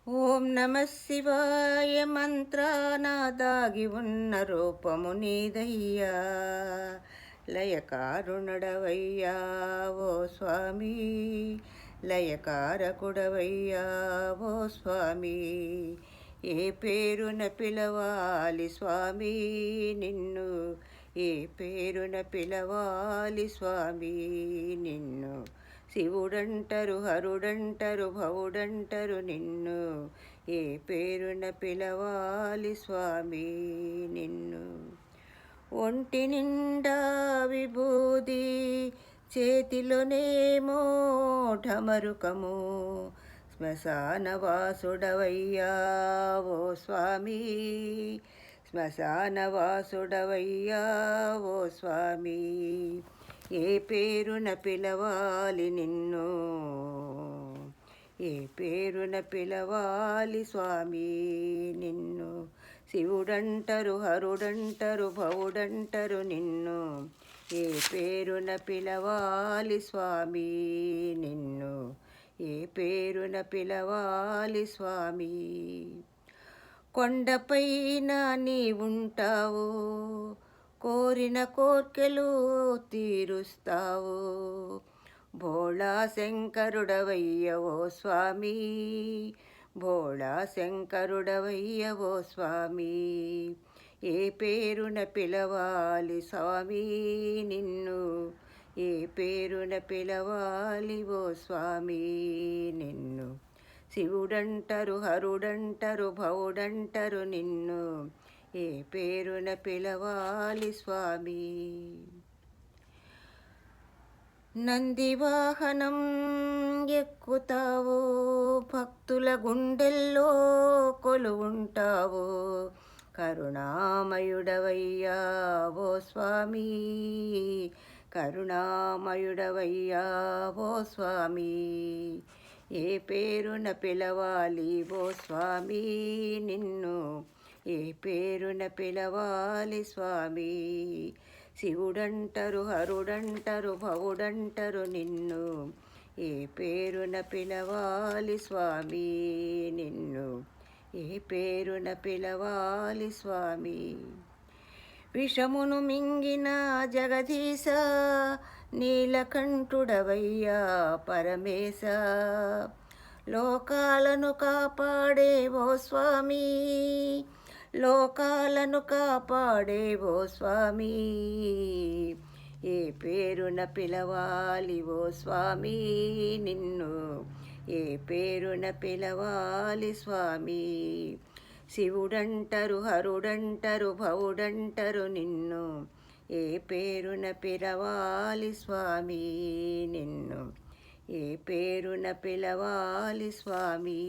ఓం నమ శివాయ మంత్రాన దాగి ఉన్న రూపము నీదయ్యా, లయకారుణడవయ్యా ఓ స్వామి, లయకారకుడవయ్యా ఓ స్వామి. ఏ పేరున పిలవాలి స్వామి నిన్ను, ఏ పేరున పిలవాలి స్వామి నిన్ను. శివుడంటరు, హరుడంటరు, భవుడంటరు నిన్ను, ఏ పేరున పిలవాలి స్వామి నిన్ను. ఒంటి నిండా విభూది, చేతిలోనేమో ఢమరుకము, శ్మశానవాసుడవయ్యా ఓ స్వామి, శ్మశానవాసుడవయ్యా ఓ స్వామి. ఏ పేరున పిలవాలి నిన్ను, ఏ పేరున పిలవాలి స్వామి నిన్ను. శివుడంటరు, హరుడంటరు, భవుడంటరు నిన్ను, ఏ పేరున పిలవాలి స్వామి నిన్ను, ఏ పేరున పిలవాలి స్వామి. కొండపైన నీ ఉంటావు, కోరిన కోర్కెలు తీరుస్తావు, భోళా శంకరుడవయ్య ఓ స్వామి, భోళా శంకరుడవయ్య ఓ స్వామి. ఏ పేరున పిలవాలి స్వామి నిన్ను, ఏ పేరున పిలవాలి ఓ స్వామి నిన్ను. శివుడంటరు, హరుడంటరు, భవుడంటరు నిన్ను, ఏ పేరున పిలవాలి స్వామి. నందివాహనం ఎక్కుతావు, భక్తుల గుండెల్లో కొలువుంటావు, కరుణామయుడవయ్యా ఓ స్వామి, కరుణామయుడవయ్యా ఓ స్వామి. ఏ పేరున పిలవాలి ఓ స్వామి నిన్ను, ఏ పేరున పిలవాలి స్వామి. శివుడంటరు, హరుడంటరు, భవుడంటరు నిన్ను, ఏ పేరున పిలవాలి స్వామి నిన్ను, ఏ పేరున పిలవాలి స్వామి. విషమును మింగిన జగదీశ, నీలకంఠుడవయ్యా పరమేశ, లోకాలను కాపాడే ఓ స్వామి, లోకాలను కాపాడే ఓ స్వామి. ఏ పేరున పిలవాలి ఓ స్వామి నిన్ను, ఏ పేరున పిలవాలి స్వామి. శివుడంటరు, హరుడంటరు, భవుడంటరు నిన్ను, ఏ పేరున పిలవాలి స్వామి నిన్ను, ఏ పేరున పిలవాలి స్వామి.